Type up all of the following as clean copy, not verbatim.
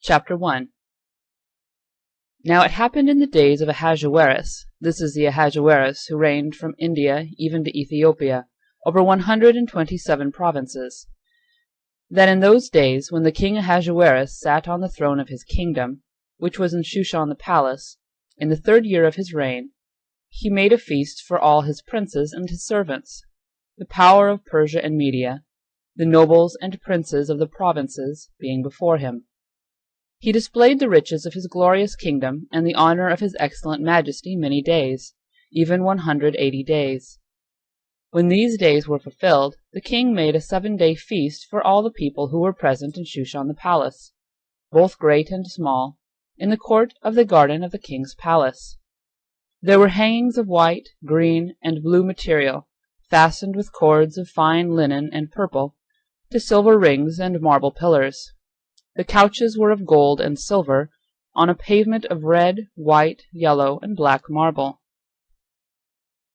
Chapter 1. Now it happened in the days of Ahajuris, this is the Ahajuris who reigned from India even to Ethiopia, over 127 provinces, that in those days, when the king Ahajuris sat on the throne of his kingdom, which was in Shushan the palace, in the 3rd year of his reign, he made a feast for all his princes and his servants, the power of Persia and Media, the nobles and princes of the provinces being before him. He displayed the riches of his glorious kingdom and the honor of his excellent majesty many days, even 180 days. When these days were fulfilled, the king made a 7-day feast for all the people who were present in Shushan the palace, both great and small, in the court of the garden of the king's palace. There were hangings of white, green, and blue material, fastened with cords of fine linen and purple, to silver rings and marble pillars. The couches were of gold and silver, on a pavement of red, white, yellow, and black marble.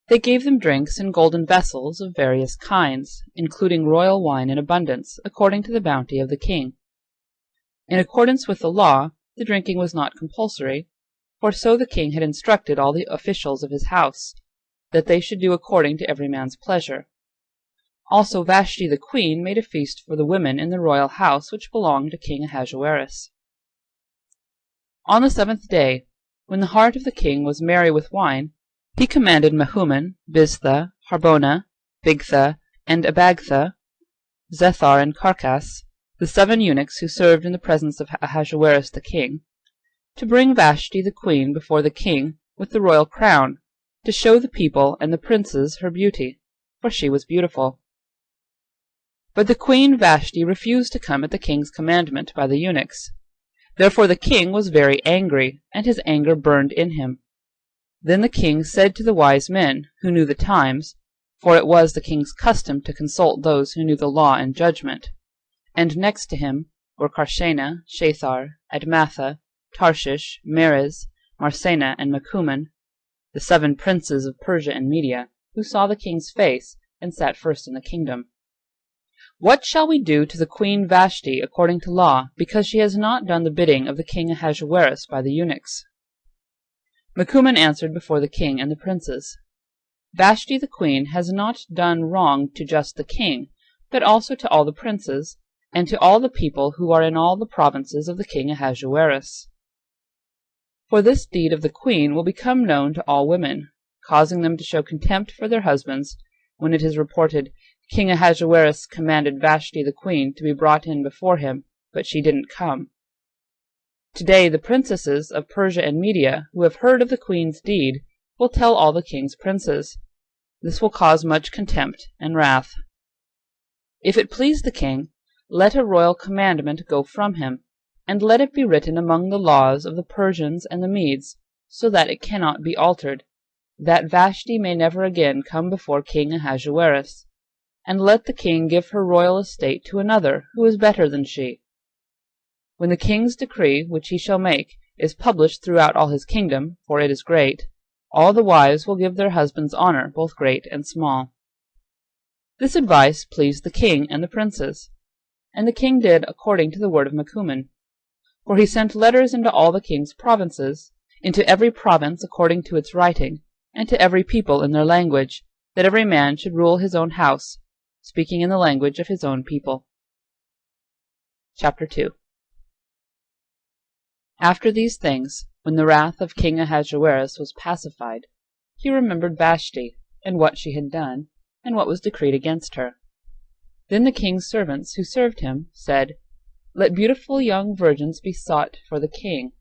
They gave them drinks in golden vessels of various kinds, including royal wine in abundance, according to the bounty of the king. In accordance with the law, the drinking was not compulsory, for so the king had instructed all the officials of his house, that they should do according to every man's pleasure. Also Vashti the queen made a feast for the women in the royal house which belonged to King Ahajuris. On the 7th day, when the heart of the king was merry with wine, he commanded Mehuman, Biztha, Harbona, Bigtha, and Abagtha, Zethar and Carkas, the 7 eunuchs who served in the presence of Ahajuris the king, to bring Vashti the queen before the king with the royal crown, to show the people and the princes her beauty, for she was beautiful. But the queen Vashti refused to come at the king's commandment by the eunuchs. Therefore the king was very angry, and his anger burned in him. Then the king said to the wise men, who knew the times, for it was the king's custom to consult those who knew the law and judgment, and next to him were Karshena, Shethar, Admatha, Tarshish, Meres, Marsena, and Mehuman, the 7 princes of Persia and Media, who saw the king's face, and sat first in the kingdom. What shall we do to the queen Vashti according to law, because she has not done the bidding of the king Ahajuris by the eunuchs? Mehuman answered before the king and the princes, Vashti the queen has not done wrong to just the king, but also to all the princes, and to all the people who are in all the provinces of the king Ahajuris. For this deed of the queen will become known to all women, causing them to show contempt for their husbands, when it is reported, King Ahajuris commanded Vashti the queen to be brought in before him, but she didn't come. Today the princesses of Persia and Media, who have heard of the queen's deed, will tell all the king's princes. This will cause much contempt and wrath. If it please the king, let a royal commandment go from him, and let it be written among the laws of the Persians and the Medes, so that it cannot be altered, that Vashti may never again come before King Ahajuris. And let the king give her royal estate to another who is better than she. When the king's decree, which he shall make, is published throughout all his kingdom, for it is great, all the wives will give their husbands honor, both great and small. This advice pleased the king and the princes, and the king did according to the word of Mehuman. For he sent letters into all the king's provinces, into every province according to its writing, and to every people in their language, that every man should rule his own house, speaking in the language of his own people. Chapter 2. After these things, when the wrath of King Ahajuris was pacified, he remembered Vashti, and what she had done, and what was decreed against her. Then the king's servants who served him said, Let beautiful young virgins be sought for the king.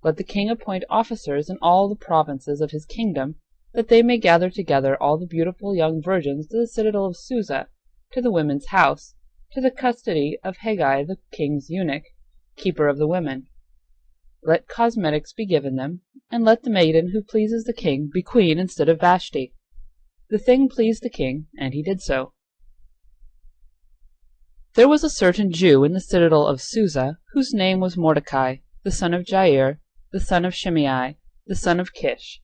Let the king appoint officers in all the provinces of his kingdom, that they may gather together all the beautiful young virgins to the citadel of Susa, to the women's house, to the custody of Hegai the king's eunuch, keeper of the women. Let cosmetics be given them, and let the maiden who pleases the king be queen instead of Vashti. The thing pleased the king, and he did so. There was a certain Jew in the citadel of Susa, whose name was Mordecai, the son of Jair, the son of Shimei, the son of Kish,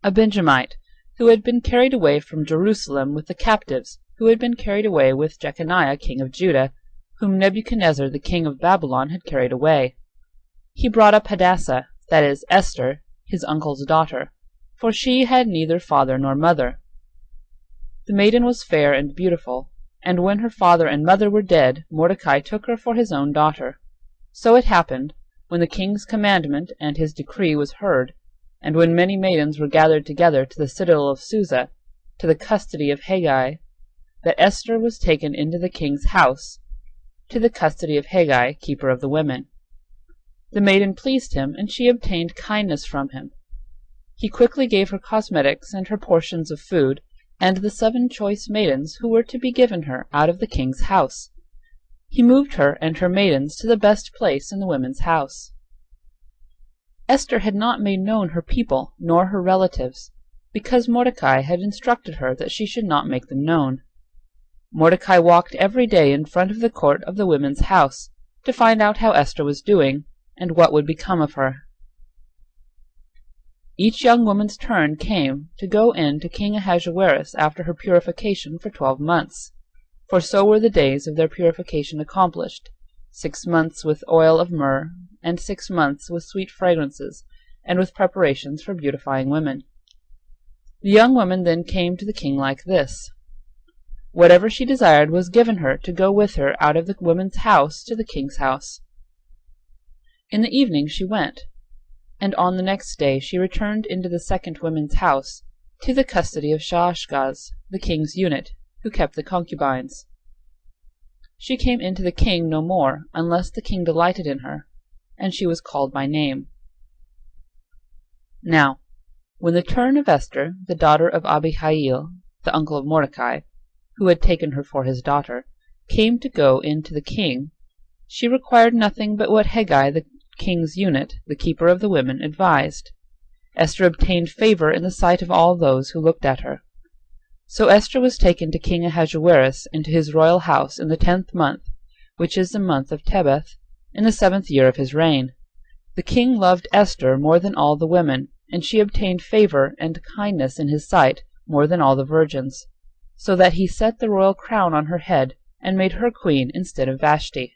a Benjamite, who had been carried away from Jerusalem with the captives, who had been carried away with Jeconiah king of Judah, whom Nebuchadnezzar the king of Babylon had carried away. he brought up Hadassah, that is, Esther, his uncle's daughter, for she had neither father nor mother. The maiden was fair and beautiful, and when her father and mother were dead, Mordecai took her for his own daughter. So it happened, when the king's commandment and his decree was heard, and when many maidens were gathered together to the citadel of Susa, to the custody of Hegai, that Esther was taken into the king's house, to the custody of Hegai, keeper of the women. The maiden pleased him, and she obtained kindness from him. He quickly gave her cosmetics and her portions of food, and the 7 choice maidens who were to be given her out of the king's house. He moved her and her maidens to the best place in the women's house. Esther had not made known her people nor her relatives, because Mordecai had instructed her that she should not make them known. Mordecai walked every day in front of the court of the women's house, to find out how Esther was doing, and what would become of her. Each young woman's turn came to go in to King Ahasuerus after her purification for 12 months, for so were the days of their purification accomplished, 6 months with oil of myrrh, and 6 months with sweet fragrances, and with preparations for beautifying women. The young woman then came to the king like this. Whatever she desired was given her to go with her out of the women's house to the king's house. In the evening she went, and on the next day she returned into the second women's house, to the custody of Shaashgaz, the king's eunuch, who kept the concubines. She came into the king no more, unless the king delighted in her, and she was called by name. Now, when the turn of Esther, the daughter of Abihail, the uncle of Mordecai, who had taken her for his daughter, came to go in to the king, she required nothing but what Hegai, the king's eunuch, the keeper of the women, advised. Esther obtained favor in the sight of all those who looked at her. So Esther was taken to King Ahasuerus into his royal house in the 10th month, which is the month of Tebeth, in the 7th year of his reign. The king loved Esther more than all the women, and she obtained favor and kindness in his sight more than all the virgins, so that he set the royal crown on her head, and made her queen instead of Vashti.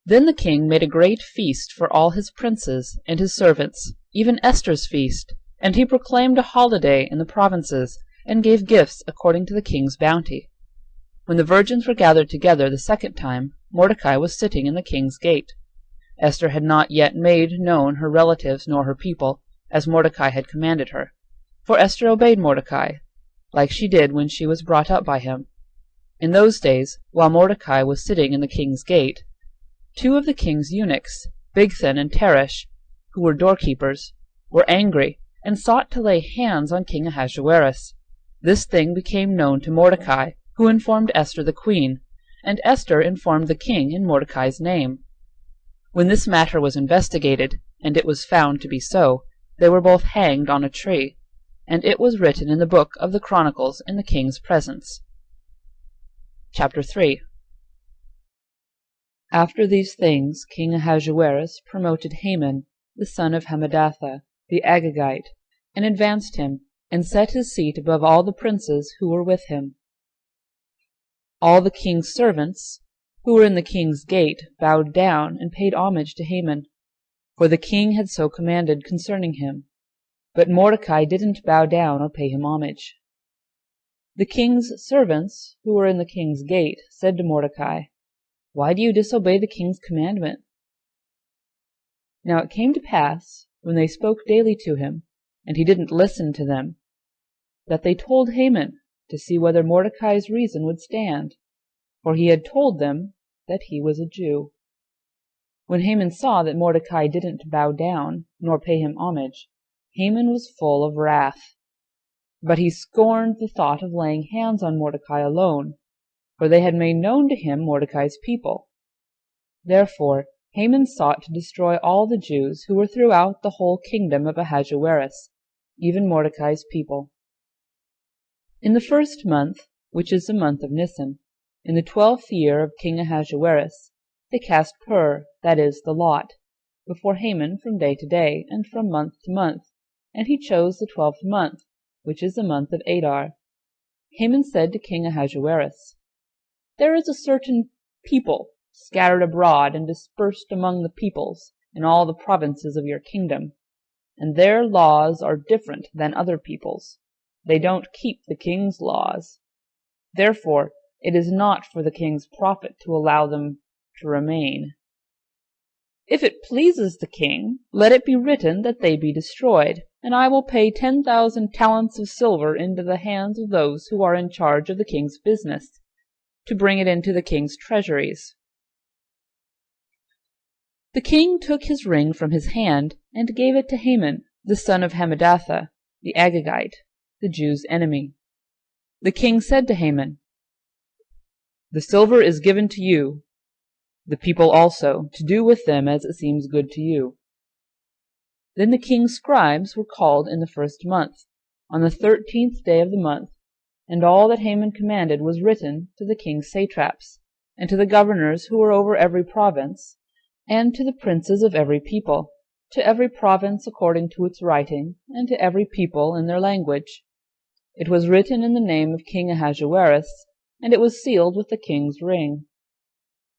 Then the king made a great feast for all his princes and his servants, even Esther's feast, and he proclaimed a holiday in the provinces, and gave gifts according to the king's bounty. When the virgins were gathered together the 2nd time, Mordecai was sitting in the king's gate. Esther had not yet made known her relatives nor her people, as Mordecai had commanded her, for Esther obeyed Mordecai, like she did when she was brought up by him. In those days, while Mordecai was sitting in the king's gate, 2 of the king's eunuchs, Bigthan and Teresh, who were doorkeepers, were angry, and sought to lay hands on King Ahasuerus. This thing became known to Mordecai, who informed Esther the queen, and Esther informed the king in Mordecai's name. When this matter was investigated, and it was found to be so, they were both hanged on a tree, and it was written in the book of the Chronicles in the king's presence. Chapter 3. After these things King Ahasuerus promoted Haman, the son of Hammedatha, the Agagite, and advanced him, and set his seat above all the princes who were with him. All the king's servants, who were in the king's gate, bowed down and paid homage to Haman, for the king had so commanded concerning him. But Mordecai didn't bow down or pay him homage. The king's servants, who were in the king's gate, said to Mordecai, "Why do you disobey the king's commandment?" Now it came to pass, when they spoke daily to him, and he didn't listen to them, that they told Haman, to see whether Mordecai's reason would stand, for he had told them that he was a Jew. When Haman saw that Mordecai didn't bow down, nor pay him homage, Haman was full of wrath. But he scorned the thought of laying hands on Mordecai alone, for they had made known to him Mordecai's people. Therefore Haman sought to destroy all the Jews who were throughout the whole kingdom of Ahasuerus, even Mordecai's people. In the 1st month, which is the month of Nisan, in the 12th year of King Ahasuerus, they cast pur, that is, the lot, before Haman from day to day, and from month to month, and he chose the 12th month, which is the month of Adar. Haman said to King Ahasuerus, "There is a certain people scattered abroad and dispersed among the peoples in all the provinces of your kingdom, and their laws are different than other people's. They don't keep the king's laws. Therefore, it is not for the king's profit to allow them to remain. If it pleases the king, let it be written that they be destroyed, and I will pay 10,000 talents of silver into the hands of those who are in charge of the king's business, to bring it into the king's treasuries." The king took his ring from his hand and gave it to Haman, the son of Hammedatha, the Agagite, the Jews' enemy. The king said to Haman, "The silver is given to you, the people also, to do with them as it seems good to you." Then the king's scribes were called in the first month, on the 13th day of the month, and all that Haman commanded was written to the king's satraps, and to the governors who were over every province, and to the princes of every people, to every province according to its writing, and to every people in their language. It was written in the name of King Ahajuris, and it was sealed with the king's ring.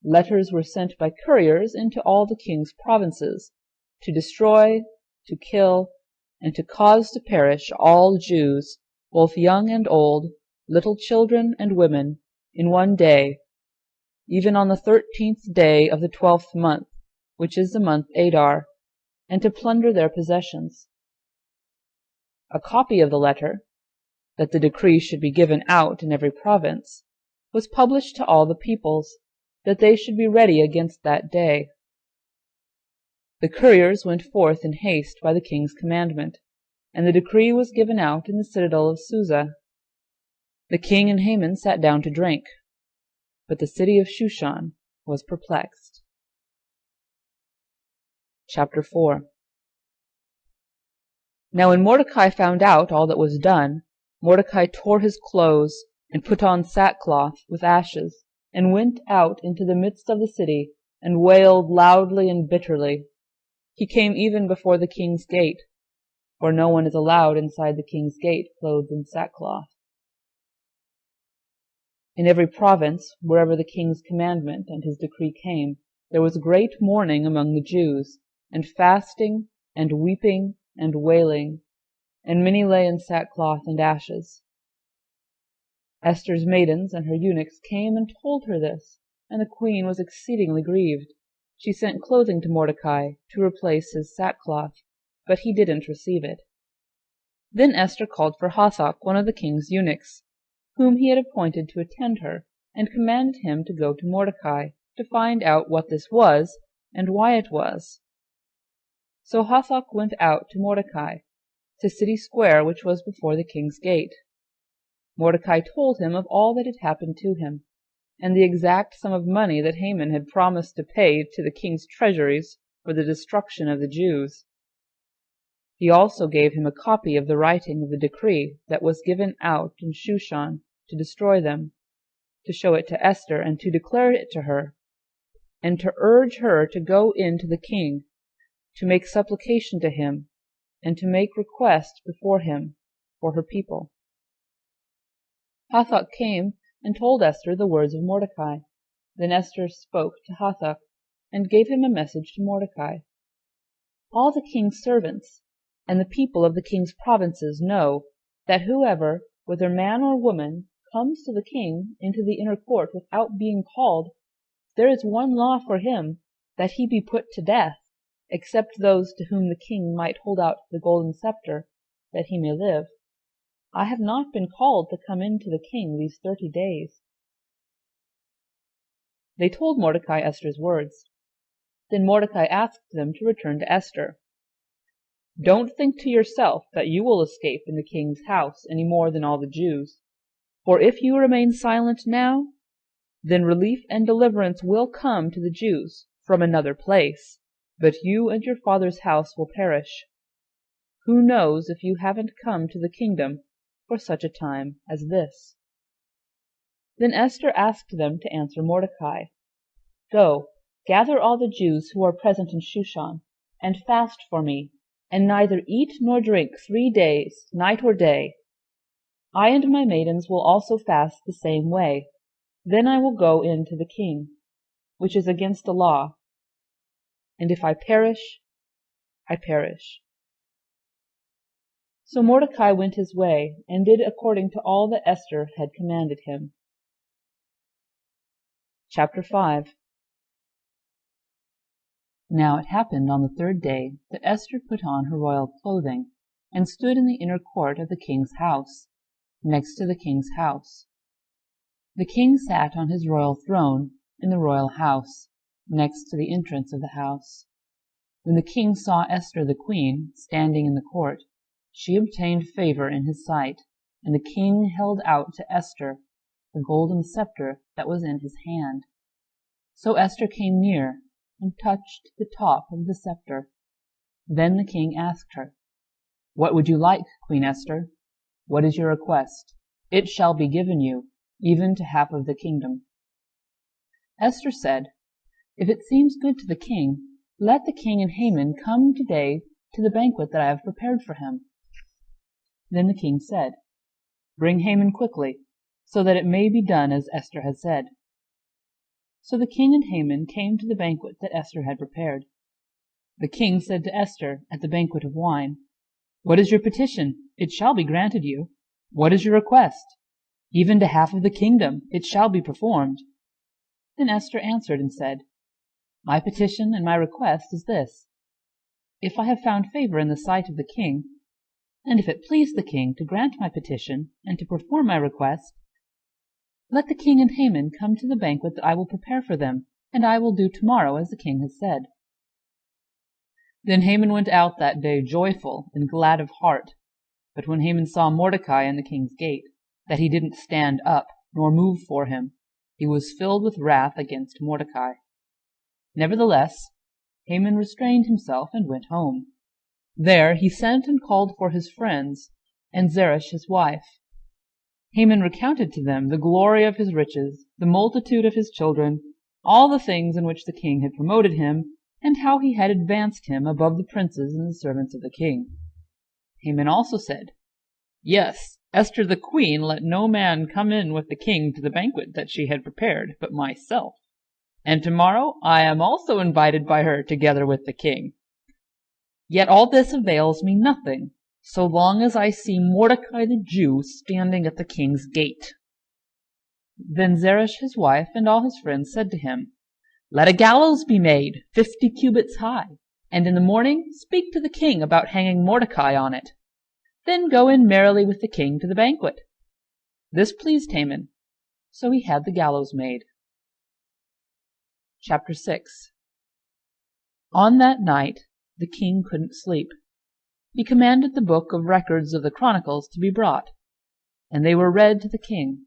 Letters were sent by couriers into all the king's provinces, to destroy, to kill, and to cause to perish all Jews, both young and old, little children and women, in one day, even on the 13th day of the 12th month, which is the month Adar, and to plunder their possessions. A copy of the letter, that the decree should be given out in every province, was published to all the peoples, that they should be ready against that day. The couriers went forth in haste by the king's commandment, and the decree was given out in the citadel of Susa. The king and Haman sat down to drink, but the city of Shushan was perplexed. Chapter 4. Now when Mordecai found out all that was done, Mordecai tore his clothes, and put on sackcloth with ashes, and went out into the midst of the city, and wailed loudly and bitterly. He came even before the king's gate, for no one is allowed inside the king's gate clothed in sackcloth. In every province, wherever the king's commandment and his decree came, there was great mourning among the Jews, and fasting, and weeping, and wailing, and many lay in sackcloth and ashes. Esther's maidens and her eunuchs came and told her this, and the queen was exceedingly grieved. She sent clothing to Mordecai to replace his sackcloth, but he didn't receive it. Then Esther called for Hathach, one of the king's eunuchs, whom he had appointed to attend her, and commanded him to go to Mordecai, to find out what this was, and why it was. So Hathach went out to Mordecai, to City Square, which was before the king's gate. Mordecai told him of all that had happened to him, and the exact sum of money that Haman had promised to pay to the king's treasuries for the destruction of the Jews. He also gave him a copy of the writing of the decree that was given out in Shushan to destroy them, to show it to Esther and to declare it to her, and to urge her to go in to the king, to make supplication to him, and to make request before him for her people. Hathach came and told Esther the words of Mordecai. Then Esther spoke to Hathach, and gave him a message to Mordecai. All the king's servants and the people of the king's provinces know that whoever, whether man or woman, comes to the king into the inner court without being called, there is one law for him, that he be put to death, except those to whom the king might hold out the golden scepter, that he may live. I have not been called to come in to the king these 30 days. They told Mordecai Esther's words. Then Mordecai asked them to return to Esther. Don't think to yourself that you will escape in the king's house any more than all the Jews. For if you remain silent now, then relief and deliverance will come to the Jews from another place, but you and your father's house will perish. Who knows if you haven't come to the kingdom for such a time as this? Then Esther asked them to answer Mordecai. Go, gather all the Jews who are present in Shushan, and fast for me, and neither eat nor drink 3 days, night or day. I and my maidens will also fast the same way. Then I will go in to the king. which is against the law. And if I perish, I perish." So Mordecai went his way, and did according to all that Esther had commanded him. Chapter 5. Now it happened on the 3rd day that Esther put on her royal clothing, and stood in the inner court of the king's house, next to the king's house. The king sat on his royal throne in the royal house, next to the entrance of the house. When the king saw Esther the Queen standing in the court, she obtained favor in his sight, and the king held out to Esther the golden scepter that was in his hand. So Esther came near and touched the top of the scepter. Then the king asked her, "What would you like, Queen Esther? What is your request? It shall be given you, even to half of the kingdom." Esther said, "If it seems good to the king, let the king and Haman come today to the banquet that I have prepared for him." Then the king said, "Bring Haman quickly, so that it may be done as Esther has said." So the king and Haman came to the banquet that Esther had prepared. The king said to Esther at the banquet of wine, "What is your petition? It shall be granted you. What is your request? Even to half of the kingdom it shall be performed." Then Esther answered and said, "My petition and my request is this: if I have found favor in the sight of the king, and if it please the king to grant my petition and to perform my request, let the king and Haman come to the banquet that I will prepare for them, and I will do tomorrow as the king has said." Then Haman went out that day joyful and glad of heart. But when Haman saw Mordecai in the king's gate, that he didn't stand up nor move for him, he was filled with wrath against Mordecai. Nevertheless, Haman restrained himself and went home. There he sent and called for his friends and Zeresh his wife. Haman recounted to them the glory of his riches, the multitude of his children, all the things in which the king had promoted him, and how he had advanced him above the princes and the servants of the king. Haman also said, "Yes, Esther the Queen let no man come in with the king to the banquet that she had prepared but myself, and tomorrow I am also invited by her together with the king. Yet all this avails me nothing, so long as I see Mordecai the Jew standing at the king's gate." Then Zeresh his wife and all his friends said to him, "Let a gallows be made 50 cubits high, and in the morning speak to the king about hanging Mordecai on it. Then go in merrily with the king to the banquet." This pleased Haman, so he had the gallows made. Chapter 6. On that night the king couldn't sleep. He commanded the book of records of the Chronicles to be brought, and they were read to the king.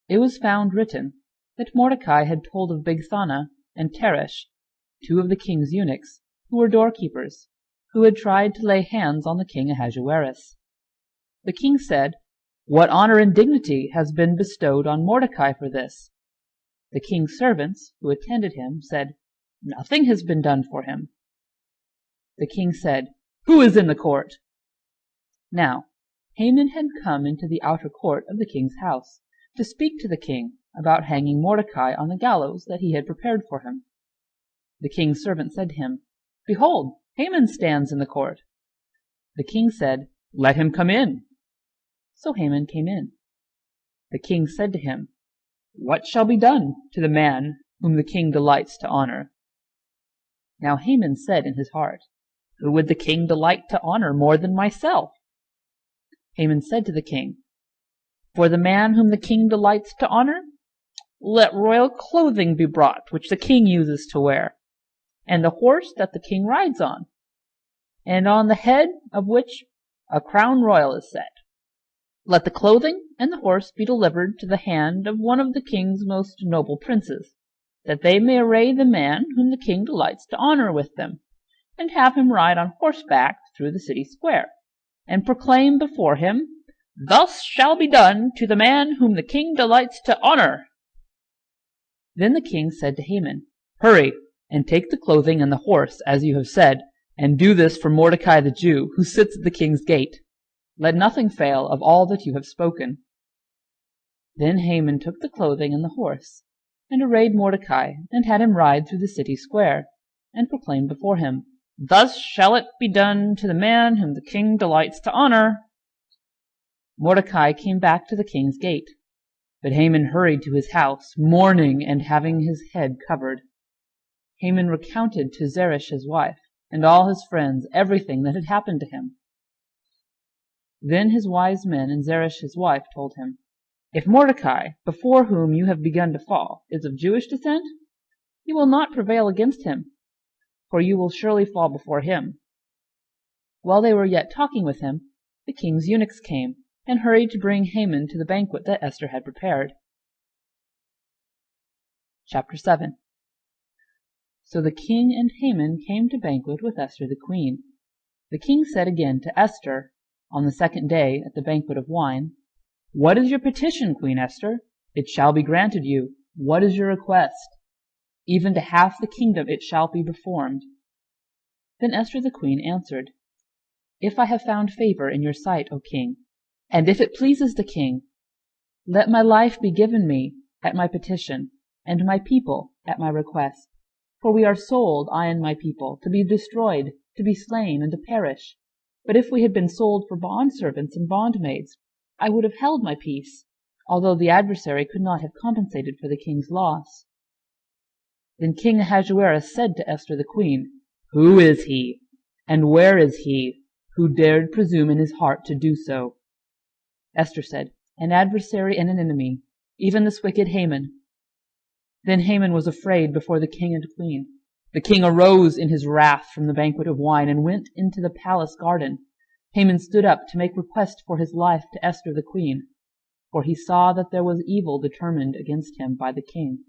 It was found written that Mordecai had told of Bigthana and Teresh, 2 of the king's eunuchs, who were doorkeepers, who had tried to lay hands on the king Ahajuris. The king said, "What honor and dignity has been bestowed on Mordecai for this?" The king's servants, who attended him, said, "Nothing has been done for him." The king said, "Who is in the court?" Now Haman had come into the outer court of the king's house to speak to the king about hanging Mordecai on the gallows that he had prepared for him. The king's servant said to him, "Behold, Haman stands in the court." The king said, "Let him come in." So Haman came in. The king said to him, "What shall be done to the man whom the king delights to honor?" Now Haman said in his heart, "Who would the king delight to honor more than myself?" Haman said to the king, "For the man whom the king delights to honor, let royal clothing be brought which the king uses to wear, and the horse that the king rides on, and on the head of which a crown royal is set. Let the clothing and the horse be delivered to the hand of one of the king's most noble princes, that they may array the man whom the king delights to honor with them, and have him ride on horseback through the city square, and proclaim before him, 'Thus shall be done to the man whom the king delights to honor.'" Then the king said to Haman, "Hurry, and take the clothing and the horse, as you have said, and do this for Mordecai the Jew, who sits at the king's gate. Let nothing fail of all that you have spoken." Then Haman took the clothing and the horse, and arrayed Mordecai, and had him ride through the city square, and proclaimed before him, "Thus shall it be done to the man whom the king delights to honor." Mordecai came back to the king's gate, but Haman hurried to his house, mourning and having his head covered. Haman recounted to Zeresh his wife, and all his friends, everything that had happened to him. Then his wise men and Zeresh his wife told him, "If Mordecai, before whom you have begun to fall, is of Jewish descent, you will not prevail against him, for you will surely fall before him." While they were yet talking with him, the king's eunuchs came, and hurried to bring Haman to the banquet that Esther had prepared. Chapter 7. So the king and Haman came to banquet with Esther the queen. The king said again to Esther, on the second day at the banquet of wine, "What is your petition, Queen Esther? It shall be granted you. What is your request? Even to half the kingdom it shall be performed." Then Esther the queen answered, "If I have found favor in your sight, O king, and if it pleases the king, let my life be given me at my petition, and my people at my request. For we are sold, I and my people, to be destroyed, to be slain, and to perish. But if we had been sold for bondservants and bondmaids, I would have held my peace, although the adversary could not have compensated for the king's loss." Then King Ahasuerus said to Esther the queen, "Who is he, and where is he, who dared presume in his heart to do so?" Esther said, "An adversary and an enemy, even this wicked Haman." Then Haman was afraid before the king and queen. The king arose in his wrath from the banquet of wine, and went into the palace garden. Haman stood up to make request for his life to Esther the queen, for he saw that there was evil determined against him by the king.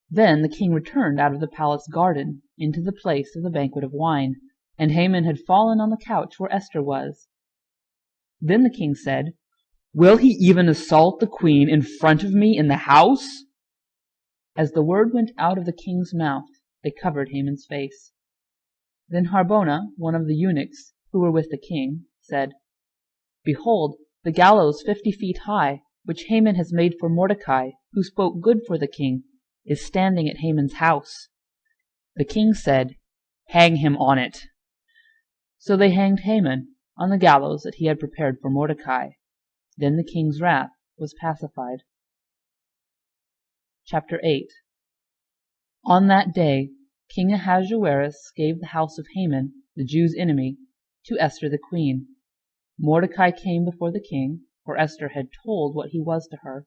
Then the king returned out of the palace garden into the place of the banquet of wine, and Haman had fallen on the couch where Esther was. Then the king said, "Will he even assault the queen in front of me in the house?" As the word went out of the king's mouth, they covered Haman's face. Then Harbona, one of the eunuchs who were with the king, said, "Behold, the gallows 50 feet high, which Haman has made for Mordecai, who spoke good for the king, is standing at Haman's house." The king said, "Hang him on it." So they hanged Haman on the gallows that he had prepared for Mordecai. Then the king's wrath was pacified. Chapter 8. On that day King Ahasuerus gave the house of Haman, the Jews' enemy, to Esther the queen. Mordecai came before the king, for Esther had told what he was to her.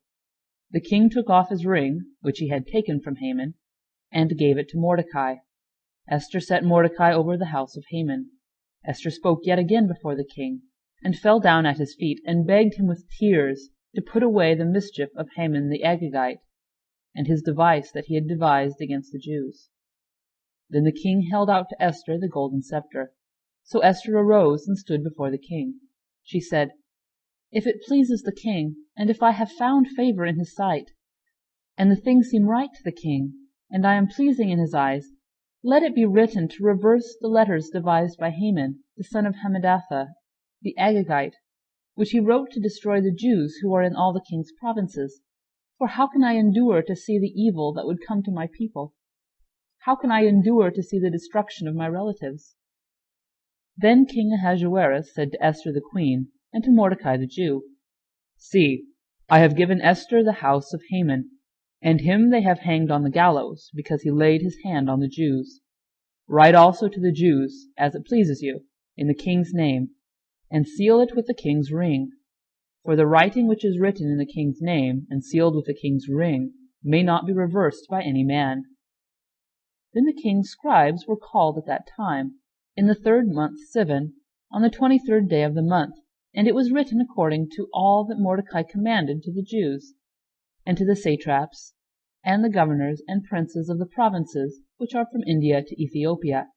The king took off his ring, which he had taken from Haman, and gave it to Mordecai. Esther set Mordecai over the house of Haman. Esther spoke yet again before the king, and fell down at his feet, and begged him with tears to put away the mischief of Haman the Agagite, and his device that he had devised against the Jews. Then the king held out to Esther the golden scepter. So Esther arose and stood before the king. She said, "If it pleases the king, and if I have found favor in his sight, and the thing seem right to the king, and I am pleasing in his eyes, let it be written to reverse the letters devised by Haman, the son of Hammedatha, the Agagite, which he wrote to destroy the Jews who are in all the king's provinces. For how can I endure to see the evil that would come to my people? How can I endure to see the destruction of my relatives?" Then King Ahasuerus said to Esther the queen, and to Mordecai the Jew, "See, I have given Esther the house of Haman, and him they have hanged on the gallows, because he laid his hand on the Jews. Write also to the Jews, as it pleases you, in the king's name, and seal it with the king's ring. For the writing which is written in the king's name, and sealed with the king's ring, may not be reversed by any man." Then the king's scribes were called at that time, in the 3rd month Sivan, on the 23rd day of the month, and it was written according to all that Mordecai commanded to the Jews, and to the satraps, and the governors and princes of the provinces which are from India to Ethiopia,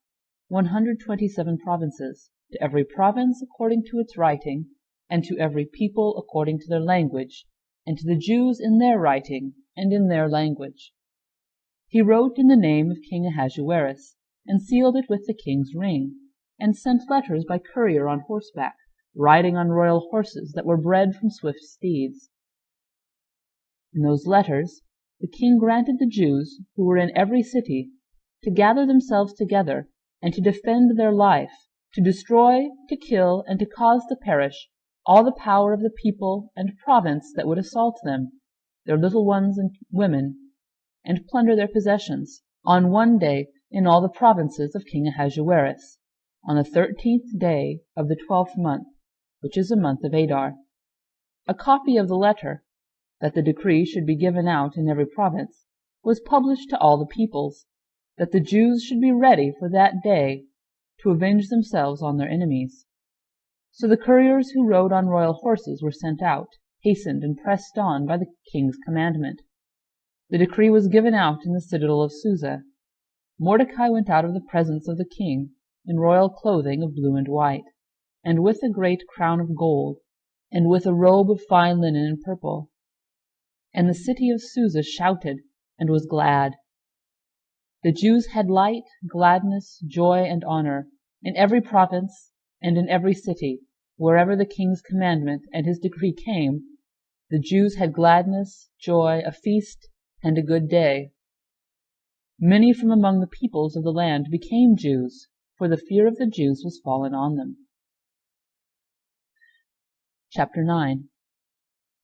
127 provinces, to every province according to its writing, and to every people according to their language, and to the Jews in their writing and in their language. He wrote in the name of King Ahasuerus, and sealed it with the king's ring, and sent letters by courier on horseback, riding on royal horses that were bred from swift steeds. In those letters the king granted the Jews who were in every city to gather themselves together and to defend their life, to destroy, to kill, and to cause to perish all the power of the people and province that would assault them, their little ones and women, and plunder their possessions, on one day in all the provinces of King Ahasuerus, on the 13th day of the 12th month, which is the month of Adar. A copy of the letter, that the decree should be given out in every province, was published to all the peoples, that the Jews should be ready for that day to avenge themselves on their enemies. So the couriers who rode on royal horses were sent out, hastened and pressed on by the king's commandment. The decree was given out in the citadel of Susa. Mordecai went out of the presence of the king in royal clothing of blue and white, and with a great crown of gold, and with a robe of fine linen and purple. And the city of Susa shouted and was glad. The Jews had light, gladness, joy, and honor, in every province and in every city, wherever the king's commandment and his decree came. The Jews had gladness, joy, a feast, and a good day. Many from among the peoples of the land became Jews, for the fear of the Jews was fallen on them. Chapter 9.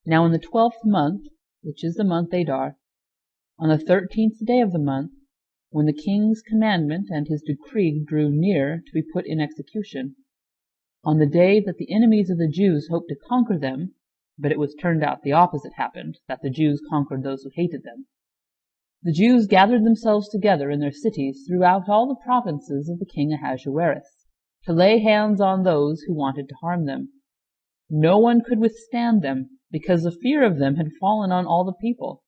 Now in the 12th month, which is the month Adar, on the 13th day of the month, when the king's commandment and his decree drew near to be put in execution, on the day that the enemies of the Jews hoped to conquer them, but it was turned out the opposite happened, that the Jews conquered those who hated them, the Jews gathered themselves together in their cities throughout all the provinces of the king Ahasuerus, to lay hands on those who wanted to harm them. No one could withstand them, because the fear of them had fallen on all the people.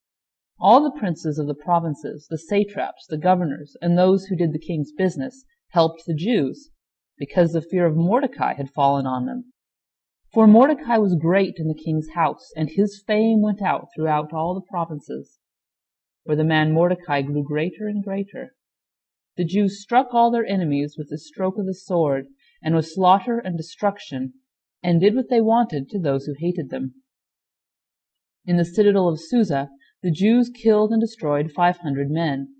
All the princes of the provinces, the satraps, the governors, and those who did the king's business, helped the Jews, because the fear of Mordecai had fallen on them. For Mordecai was great in the king's house, and his fame went out throughout all the provinces. For the man Mordecai grew greater and greater. The Jews struck all their enemies with the stroke of the sword, and with slaughter and destruction, and did what they wanted to those who hated them. In the citadel of Susa, the Jews killed and destroyed 500 men.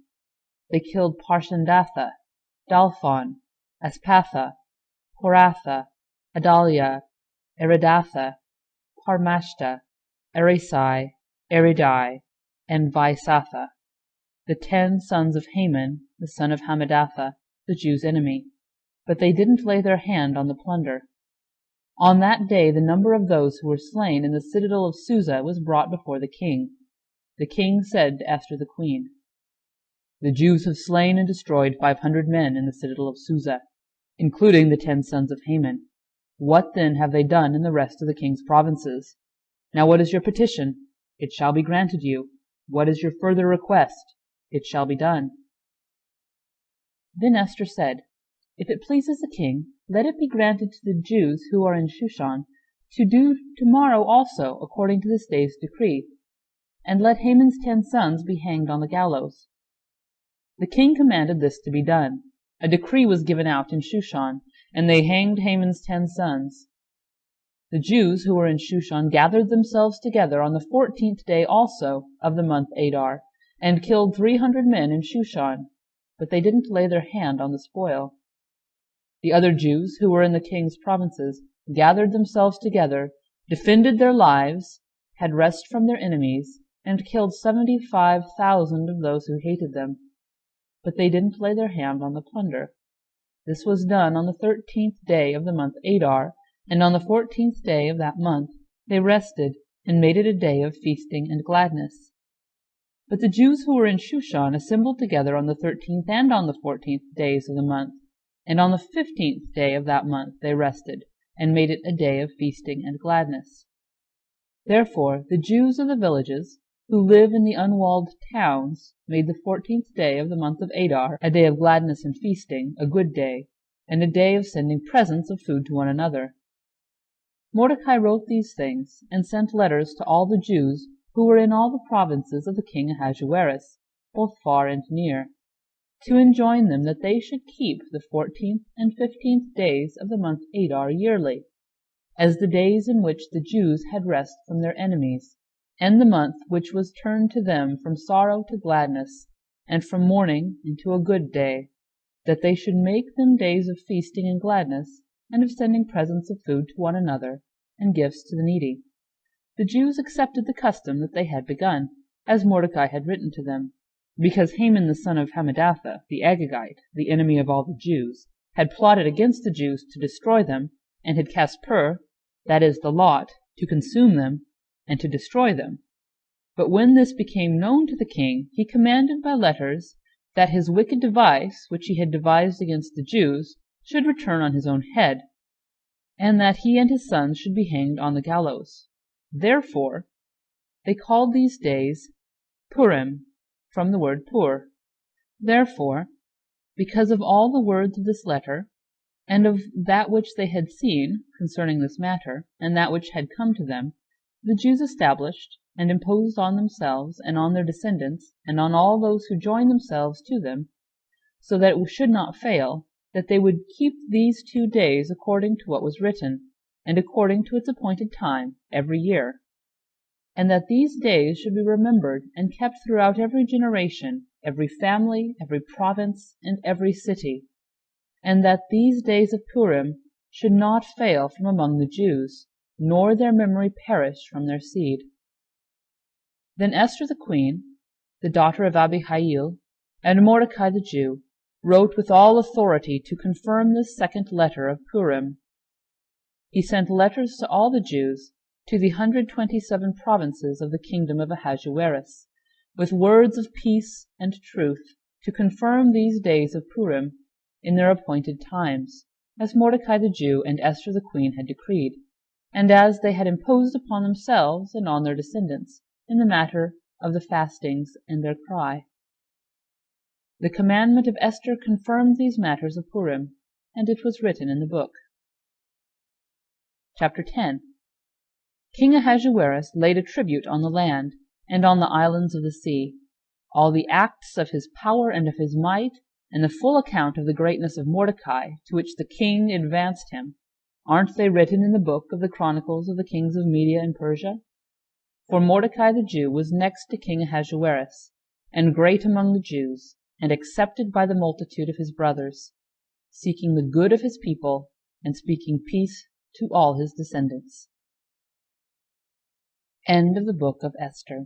They killed Parshandatha, Dalphon, Aspatha, Horatha, Adalia, Eridatha, Parmashta, Erisai, Eridai, and Vaisatha, the 10 sons of Haman, the son of Hammedatha, the Jews' enemy. But they didn't lay their hand on the plunder. On that day the number of those who were slain in the citadel of Susa was brought before the king. The king said to Esther the Queen, "The Jews have slain and destroyed 500 men in the citadel of Susa, including the 10 sons of Haman. What then have they done in the rest of the king's provinces? Now what is your petition? It shall be granted you. What is your further request? It shall be done." Then Esther said, "If it pleases the king, let it be granted to the Jews who are in Shushan to do tomorrow also according to this day's decree, and let Haman's 10 sons be hanged on the gallows." The king commanded this to be done. A decree was given out in Shushan, and they hanged Haman's 10 sons. The Jews who were in Shushan gathered themselves together on the 14th day also of the month Adar, and killed 300 men in Shushan, but they didn't lay their hand on the spoil. The other Jews who were in the king's provinces gathered themselves together, defended their lives, had rest from their enemies, and killed 75,000 of those who hated them, but they didn't lay their hand on the plunder. This was done on the 13th day of the month Adar, and on the 14th day of that month they rested and made it a day of feasting and gladness. But the Jews who were in Shushan assembled together on the 13th and on the 14th days of the month, and on the 15th day of that month they rested and made it a day of feasting and gladness. Therefore the Jews of the villages who live in the unwalled towns made the 14th day of the month of Adar a day of gladness and feasting, a good day, and a day of sending presents of food to one another. Mordecai wrote these things, and sent letters to all the Jews who were in all the provinces of the king Ahasuerus, both far and near, to enjoin them that they should keep the 14th and 15th days of the month Adar yearly, as the days in which the Jews had rest from their enemies, and the month which was turned to them from sorrow to gladness, and from mourning into a good day, that they should make them days of feasting and gladness, and of sending presents of food to one another, and gifts to the needy. The Jews accepted the custom that they had begun, as Mordecai had written to them, because Haman the son of Hammedatha, the Agagite, the enemy of all the Jews, had plotted against the Jews to destroy them, and had cast pur, that is, the lot, to consume them, and to destroy them. But when this became known to the king, he commanded by letters that his wicked device, which he had devised against the Jews, should return on his own head, and that he and his sons should be hanged on the gallows. Therefore they called these days Purim, from the word pur. Therefore, because of all the words of this letter, and of that which they had seen concerning this matter, and that which had come to them, the Jews established and imposed on themselves and on their descendants, and on all those who joined themselves to them, so that it should not fail, that they would keep these 2 days according to what was written, and according to its appointed time every year, and that these days should be remembered and kept throughout every generation, every family, every province, and every city, and that these days of Purim should not fail from among the Jews, nor their memory perish from their seed. Then Esther the Queen, the daughter of Abihail, and Mordecai the Jew, wrote with all authority to confirm this second letter of Purim. He sent letters to all the Jews, to the 127 provinces of the kingdom of Ahajuris, with words of peace and truth, to confirm these days of Purim in their appointed times, as Mordecai the Jew and Esther the Queen had decreed, and as they had imposed upon themselves and on their descendants, in the matter of the fastings and their cry. The commandment of Esther confirmed these matters of Purim, and it was written in the book. Chapter 10. King Ahasuerus laid a tribute on the land, and on the islands of the sea, all the acts of his power and of his might, and the full account of the greatness of Mordecai, to which the king advanced him. Aren't they written in the book of the chronicles of the kings of Media and Persia? For Mordecai the Jew was next to King Ahasuerus, and great among the Jews, and accepted by the multitude of his brothers, seeking the good of his people, and speaking peace to all his descendants. End of the book of Esther.